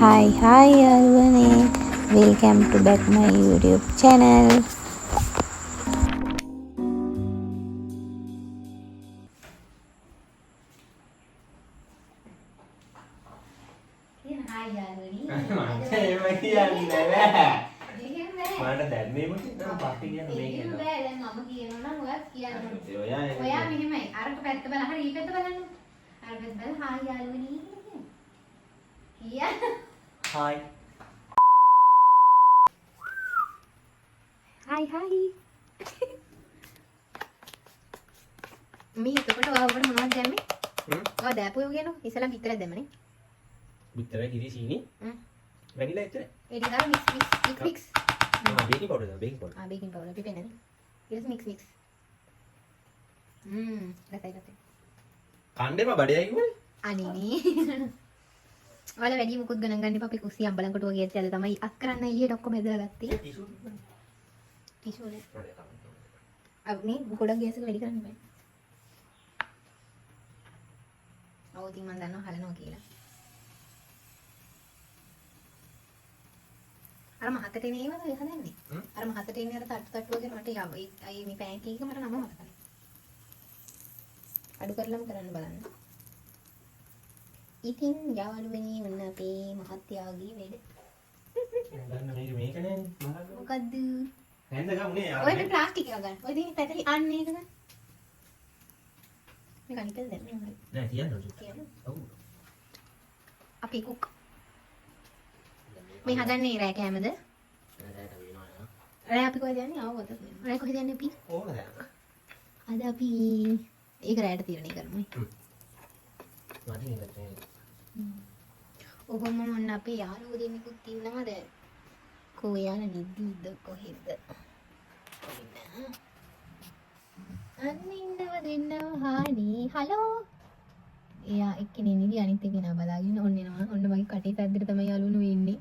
Hi everyone, welcome to back my YouTube channel. Hi. Hi. මේ එතකොට ඔයාලට මොනවද දැම්මේ? ඔයා දැපුවෝ කියනවා. ඉස්සලා පිටරක් දැම්මනේ. Bitter kiri sini. Vanilla itu. ඒ ටික mix. Baking powder dah, baking powder. baking powder අපි පෙන්නන්නේ. ඊට mix. ගතයි. Kande mah badai gimana? අනේ. ඔයාලා වැඩි මුකුත් ගණන් ගන්න එපා. අපි කුස්සිය අම්බලන්කට වගේ ඇත්තද තමයි අත් කරන්න එළියට ඔක්කොම ඇදලා ගත්තේ. ටිෂු නේ. අපි ගොඩක් ගෑස් එක වැඩි කරන්න බෑ. ඔව් ඉතින් මම දන්නවා හලනවා කියලා. අර මහතට එන්නේ ඒවද හදන්නේ? අර මහතට එන්නේ අර තට්ටු වගේ මට අය මේ පෑන්කේක් එක මට නම මතකයි. අඩු කරලම කරන්න බලන්න. ඉතින් යාළුවනේ වන්න අපේ මහත්යාගේ වැඩ. Dan මේක නේ මොකද්ද? හැන්ද ගමුනේ ඔය මේ ප්ලාස්ටික් එක ගන්න. ඔය දින පැටලි අන්නේ එක ගන්න. මේක අනිත් පැත්ත දැම්මේ හරි. නෑ තියන්න කියන්න. ඔව් අපි කුක්. මේ හදන්නේ රෑ කෑමද? රැට වෙනවා රෑ අපි කොහෙද යන්නේ? ආවොත්. රෑ කොහෙද යන්නේ අපි? ඕන දැන් අද අපි ඒක රෑට තීරණය කරමු. මට නේද ඔබම මොන්න අපේ යාළුවෝ දෙන්නෙකුත් ඉන්නවද? කෝ යාලා නිදිද කොහෙද? අනින්නව හානි. හලෝ. එයා එක්කෙනේ නිදි අනිත් එකේ බලාගෙන ඔන්න එනවා. ඔන්න මගේ කටේ සද්දෙට තමයි යාළුවෝ ඉන්නේ.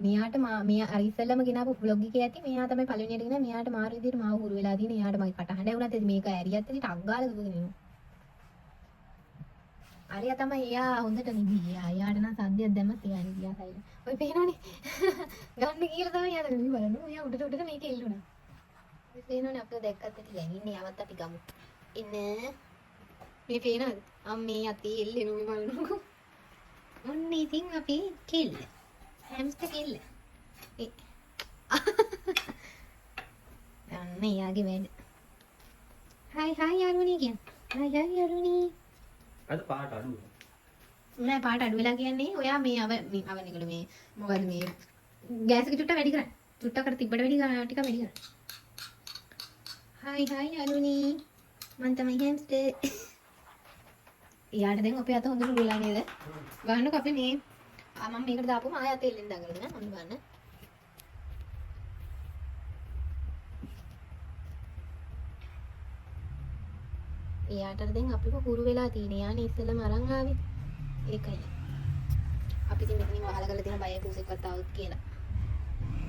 මෙයාට මෙයා අර ඉස්සෙල්ලම ගෙනාවු vlog එකේ ඇති මෙයා තමයි පළවෙනියට ගෙනා මෙයාට මාරු විදියට මාව හුරු වෙලා තියෙන. එයාට මගේ කටහඬ ඇහුණත් මේක ඇරියත් ඉතින් ටක් ගාලා දුවගෙන එනවා. අරියා තමයි එයා හොඳට නිදි. එයාට නම් සද්දයක් දැම්මත් එයා නිදියා සයිල. ඔය පේනවනේ. ගන්න කියලා තමයි යාද නිදි බලන්න. එයා උඩට මේක එල්ලුණා. ඔය පේනවනේ අපිව දැක්කත් ඇති ගැනින්නේ යවත් අපි ගමු. එන්න. මේ පේනවද? අම්මේ අතේ එල්ලෙනු මේ බලනකො. ඔන්න ඉතින් අපි කෙල්ල. හැම්ස්ටර් කෙල්ල. අන්න එයාගේ වැඩ. හයි යාළුවනේ කියන්න. හයි යාළුවනේ. අද පාට අඩු නෑ පාට අඩු වෙලා කියන්නේ ඔයා මේ අවනිකල මේ මොකද මේ ගෑස් එක චුට්ටක් වැඩි කරන්න. චුට්ටකට තිබ්බට වැඩි කරන්න ටිකක් වැඩි කරන්න. හයි යාළුවනේ. මම තමයි හැම්ස්ටර්. එයාට දැන් අපේ අත හොඳට උරුලා නේද? ගන්නකො අපි මේ මම මේකට දාපුවම ආයෙ අත එල්ලෙන් දාගන්න ඔන්න බලන්න. එයාට දැන් අපිව හුරු වෙලා තියෙන. යානේ ඉස්සෙල්ලම අරන් ආවේ. ඒකයි. අපි ඉතින් මෙතනින් වහලා කරලා තියෙන බය පූසෙක්වත් આવුත් කියලා.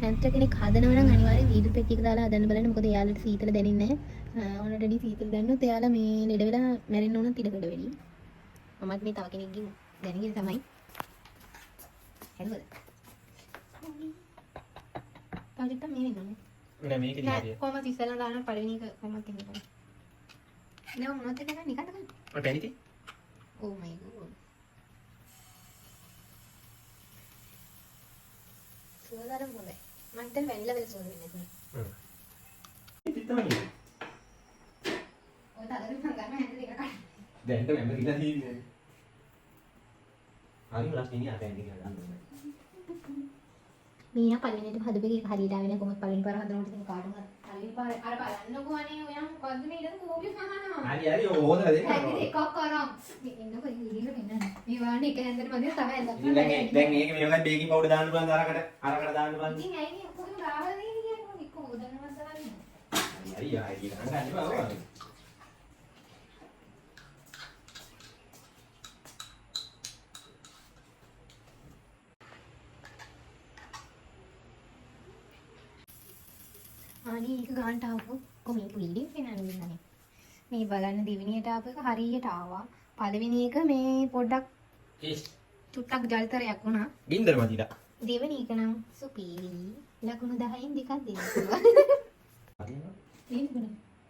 හැම්ස්ටර් කෙනෙක් හදනවා නම් අනිවාර්යෙන් වීඩියෝ පෙට්ටි එක දාලා හදන්න බලන්න. මොකද එයාලට සීතල දැනෙන්නේ නැහැ. ඕනටඩි සීතල දැන්නොත් එයාලා මේ ලෙඩ වෙලා මැරෙන්න ඕන ඉඩකඩ වෙලී. මමත් මේ තව කෙනෙක්ගෙන් දැනගෙන තමයි. හැදුවද? තාජිට මේ වෙනවනේ. නෑ මේක දිහා කොහමද ඉස්සෙල්ලා දාන්න පළවෙනි එක කොහමද ඉන්නේ? නෑ මොනවද කරන්නේ නිකන් ගන්න. ඔය පැණිති Oh my god. සුවදාරම් හොඳයි. මම හිතන්නේ වැනිලා වෙල සුවඳ වෙන්නේ නැහැ. ඉතින් තමයි ඔය තරම් මම ගන්න හැන්ද දෙක කන්න. දැන් තමයි මම ඉඳලා තියෙන්නේ හරි ප්ලස් ඉන්නේ අපේ ඇඟේ ගන්න මීයා පළවෙනිට හදපු එක හරියට ආවේ නැහැ කොහොමද පළවෙනි පාර හදනකොට ඉතින් කාටවත් පළවෙනි පාර අර බලන්නකෝ අනේ ඔයා මොකද්ද මේ ඉඳන් කෝපිය කනවා. හරි ඕනලා දෙන්න හැදි එකක් කරම්. ඉන්නකො ඉහිල වෙන්න. මේ වානේ එක හැන්දට මදින තමයි ඇඳලා. දැන් මේක මේකත් බේකින් පවුඩර් දාන්න පුළුවන් අරකට දාන්න පුළුවන්. ඉතින් ඇයි මේ ඔක්කොම ගාවලා දෙන්නේ කියන්නේ එක්ක හොදන්නවත් තරන්නේ. හරි ආයි කියලා ගන්න බෑ. අනේ ඒක ගන්නට ආවෝ කොහේ වීඩියෝ වෙනන්නේ. මේ බලන්න දෙවෙනියට ආපු එක හරියට ආවා. පළවෙනි එක මේ පොඩ්ඩක් චුට්ටක් ජල්තරයක් වුණා. ගින්දර මදිලා. දෙවෙනි එක නම් සුපීලි. ලකුණු 10න් දෙකක් දෙන්න පුළුවන්.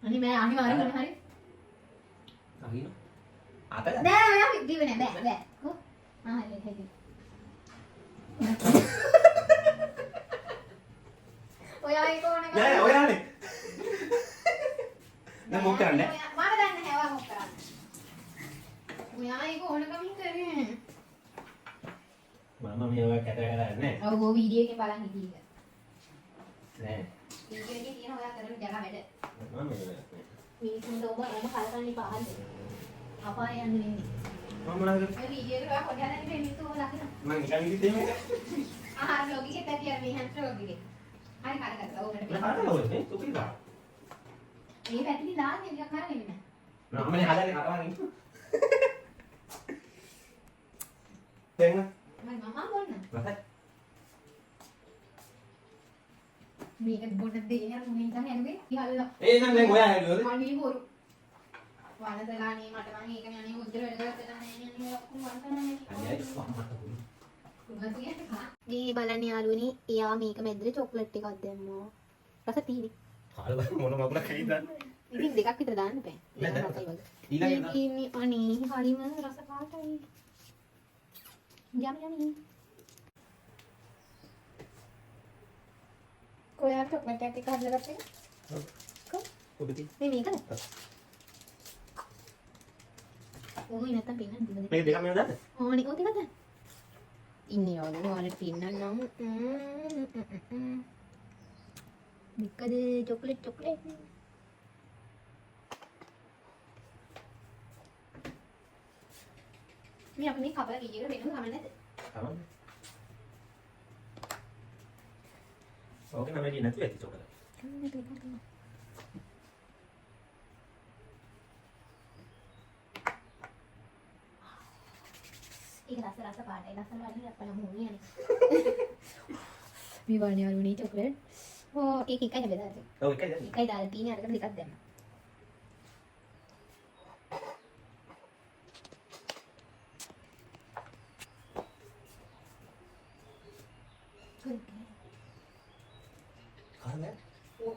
අනේ මම අනිවාර්යයෙන්ම හරි. අහින. අත නෑ ඔයා දිවෙ නෑ බෑ. කො? හරි හරි. ඔයා ඒක ඕනේ නෑ ඔයානේ. දැන් මොකක් කරන්නේ? මම දන්නේ නැහැ ඔයා මොකක් කරන්නේ. ඔයා ඒක ඕනකමින් කරේ. මම මේවා කැට කරන්නේ නෑ. ඔව් ඔය වීඩියෝ එකේ බලන් හිටියේ. නෑ. වීඩියෝ එකේ තියෙන ඔයා කරන ජග වැඩ. මම මිනිස්සුන්ට ඔබ කලකන්නේ පහල්. අපාය යන්නේ නෙමෙයි. මම මොනවද කරේ? ඔය වීඩියෝ එක ඔයා කොහේ හදන්නේ මිනිස්සු ඔබ ලකින. මම නිකන් ඉඳිද්දී මේක. බ්ලොග් එකේ දැකියා මේ හන්ට් බ්ලොග් එකේ. හරි කරගත්තා ඕකට. මම හදලා ඕනේ සුපිරිලා. මේ පැතිලි දාන්නේ ටිකක් කරගෙන ඉන්න. මම මේ හදන්නේ කටවන්නේ. දැන් මම බොන්න. රසයි. මේක බොන්න දෙන්නේ අර මුලින් තමයි ඇන්නේ. ඉහළලා. එහෙනම් දැන් ඔයා හැදුවද? මන්නේ හොරු. වනදලානේ මට මම ඒක නේ අනේ උද්දර වැඩ කරලා නැහැ නේ ඔක්කොම වන්දනනේ. අයියයි අම්මට දුන්න. මේ බලන්න යාළුවනි එයා මේක මැද්දේ චොක්ලට් එකක් දැම්මා. රස තීනි. කාලා මොන මගුලක් හයිද? ඉතින් දෙකක් විතර දාන්න බෑ. නෑ, රසයි වගේ. ඊළඟට අනේ හරිම රස පාටයි. යම්. කොහේ චොක්ලට් එකක් හදලා ගත්තේ? කොබෙති. මේ මේකද? ඕයි නැත්තම් පින්නන්න දිවද? මේක දෙකම නේද? ඕනේ ඔය දෙකද? ඉන්නේ ඔයාලට පින්නන්නම්. මේකද චොක්ලට්. මේ අපි මේ කපලා කීයකට වෙනම ගමන් නැද්ද? තමයි. ඕක නම් වැඩි නැති ඇති චොකලට්. ඒක රස පාටයි. ලස්සන වලින් අපල මොනියනේ. මේ වань යාළුවනේ චොක්ලට්. ඕ ඒක එකයි බෙදාගන්න. ඔව් එකයි දැන්. එකයි දාලා තියෙන අරකට දෙකක් දැම්මා. කාලා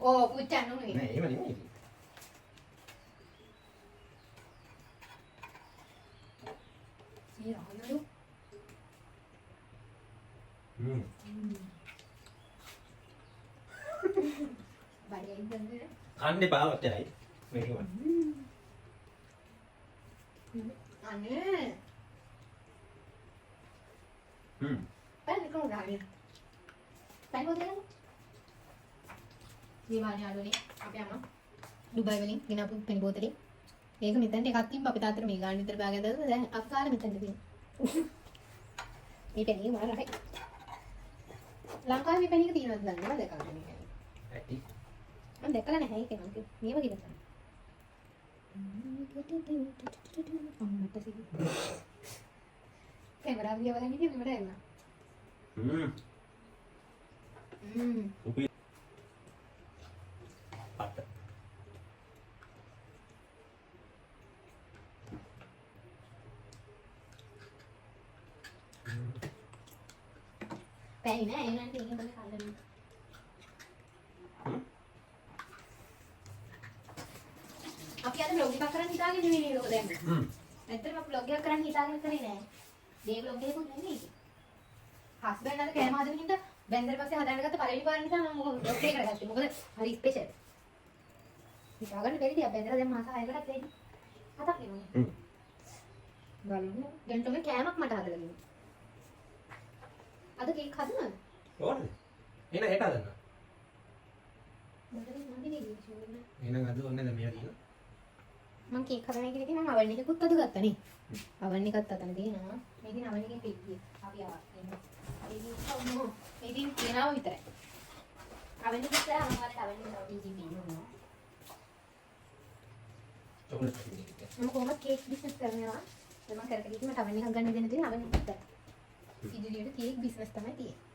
ඕ පුච්චන්න උනේ. නෑ එහෙම නෙමෙයි. මේ රහනලු. බඩේ ඉඳන්ද? කන්නේ පාවච්චයි. මේක වань. අනේ. පැන් කොහොමද හරියට? පැන් කොහොමද? මේ වань යාළුවනේ අපේ අම්මා දුබයි වලින් ගෙනාපු පෙනි බෝතලේ. මේක මෙතනට එකක් තිබ්බ අපේ තාත්තට මේ ගාන විතර බෑගයක් දාලා දැන් අපි කාලේ මෙතනට තියෙනවා. මේ පෙනි මාර රහයි. ලංකාවේ මේ පෙනි එක තියෙනවද දන්නේ නැහැ දැකලා නැහැ. ඇටි. මම දැකලා නැහැ ඒක මම මේව කියලා තමයි. අම්මට සිහි. කැමරාව දිහා බලන් ඉතින් මෙවට එන්න. උපි. පට. පැයි නෑ ඒ නන්ට ඒක බලන්න කල්ලන්න. අපි අද බ්ලොග් එකක් කරන් හිතාගෙන ඉන්නේ නේද ඔක දැන්. ඇත්තටම බ්ලොග් එකක් කරන් හිතාගෙන කරේ නෑ. මේ බ්ලොග් එකකුත් නෙමෙයි. හස්බන්ඩ් අද කෑම හදන හින්දා බෙන්දර පස්සේ හදාන්න ගත්ත පළවෙනි පාර නිසා මම බ්ලොග් එක කරගත්තා. මොකද හරි ස්පෙෂල්. හිතාගන්න බැරිද බෙන්දර දැන් මාස 6කටත් වෙයි. හතක් නෙමෙයි. බලන්න දැන් තමයි කෑමක් මට හදලා දෙන්න. අද කේක් හදනවද? ඕනද? එන හෙට හදන්න. මට නම් නෙමෙයි ඉන්නේ. එහෙනම් අද ඔන්නේ දැන් මේවා තියෙනවා. මම කේක් හදන එක ඉතින් මම අවල් එකකුත් අද ගත්තා නේ. අවල් එකත් අතන තියෙනවා. මේකෙන් අවල් එකෙන් කේක් ගියා. අපි ආවා. මේකෙන් තියනවා විතරයි. අවල් එක ඉස්සරහ මම වලට අවල් එක තව ඉන්නවා. චොකලට් එකක්. මම කොහොමද කේක් බිස්නස් කරනවා? මම කරගෙන ඉතින් මට අවල් එකක් ගන්න දෙන්න තියෙන අවල් එකක් ගත්තා. ඉදිරියට කේක් බිස්නස් තමයි තියෙන්නේ.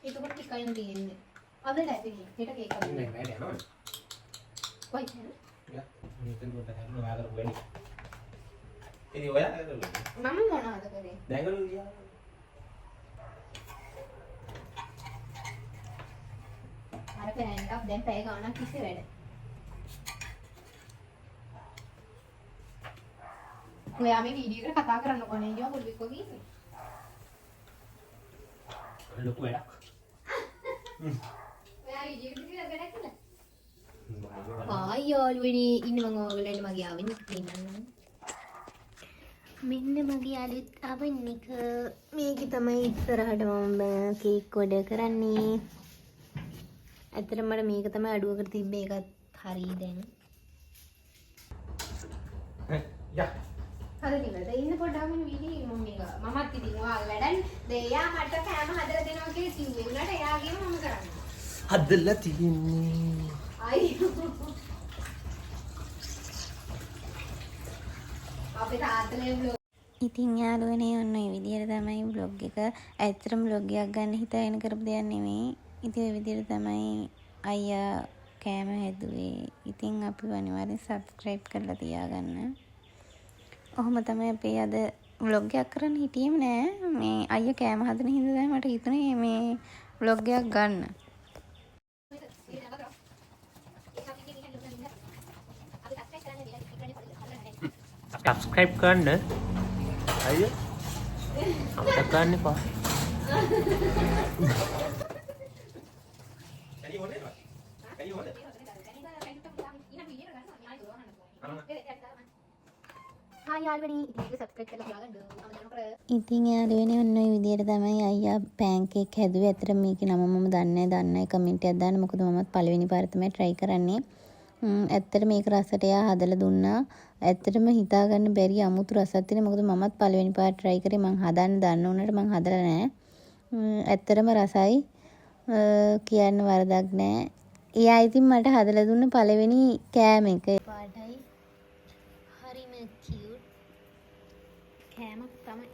එතකොට ටිකයින් තියෙන්නේ. අද ලැබෙන්නේ. හෙට කේක් හදන්න. නෑ වැඩ යනවා. කොයි කියන්නේ? යා මෙතන පොඩ්ඩක් හරි ඔයාලා වෙන්නේ. ඉතින් ඔයා මම මොනවද කරේ? දැන් ගලු ගියා. අර පෑන් එකක් දැන් පැය ගාණක් ඉස්සේ වැඩ. ඔයා මේ වීඩියෝ එකට කතා කරන්න කොහේ ඉන්නවා පොඩ්ඩක් වගේ ඉන්නේ. ලොකු වැඩක්. ඔයා වීඩියෝ එකට කියලා වැඩක් කළා. ආයි යාළුවනි ඉන්න මම ඔයගලන්ට මගේ ආවෙනික පෙන්නන්න. මෙන්න මගේ අලුත් ආවෙනික. මේක තමයි ඉස්සරහට මම කේක් ඔඩර් කරන්නේ. ඇත්තටම මට මේක තමයි අඩුවකට තිබ්බේ ඒකත් හරි දැන්. යා. හරි නේද? ඉන්න පොඩ්ඩක් මම වීඩියෝ මමත් ඉතින් ඔයාලා වැඩන්නේ. දෙයා මට කෑම හදලා දෙනවා කියලා කිව්වේ. උනාට එයාගේම මම කරන්නේ. හදලා තියෙන්නේ. අයියෝ. අපේ තාත්තලේ vlog ඉතින් යාළුවනේ ඔන්න ඔය විදිහට තමයි vlog එක ඇත්තටම vlog එකක් ගන්න හිතාගෙන කරපු දෙයක් නෙමෙයි. ඉතින් ඔය විදිහට තමයි අයියා කෑම හැදුවේ. ඉතින් අපි අනිවාර්යෙන් subscribe කරලා තියාගන්න. ඔහොම තමයි අපි අද vlog එකක් කරන්න හිටියේම නෑ. මේ අයියා කෑම හදන හින්දා තමයි මට හිතුනේ මේ vlog එකක් ගන්න. subscribe කරන්න. අයියෝ. අමතක කරන්න එපා. කණි හොනේ නේද? කණි හොනේ. හායි යාළුවනි ඉතින් මේක subscribe කරලා තියාගන්න. අමතක නොකර. ඉතින් යාළුවනේ ඔන්න ඔය විදිහට තමයි අයියා පෑන්කේක් හැදුවේ. ඇත්තට මේකේ නම මම දන්නේ නැහැ. කමෙන්ට් එකක් දාන්න. මොකද මමත් පළවෙනි පාර තමයි try කරන්නේ. ඇත්තට මේක රසට එයා හදලා දුන්නා. ඇත්තටම හිතා ගන්න බැරි අමුතු රසක් තියෙන. මොකද මමත් පළවෙනි පාර try කරේ. මං හදන්න දන්න උනට මං හදලා නැහැ. ඇත්තටම රසයි. කියන්න වරදක් නැහැ. එයා ඉතින් මට හදලා දුන්න පළවෙනි කෑම එක. පාටයි හරිම cute කෑමක් තමයි.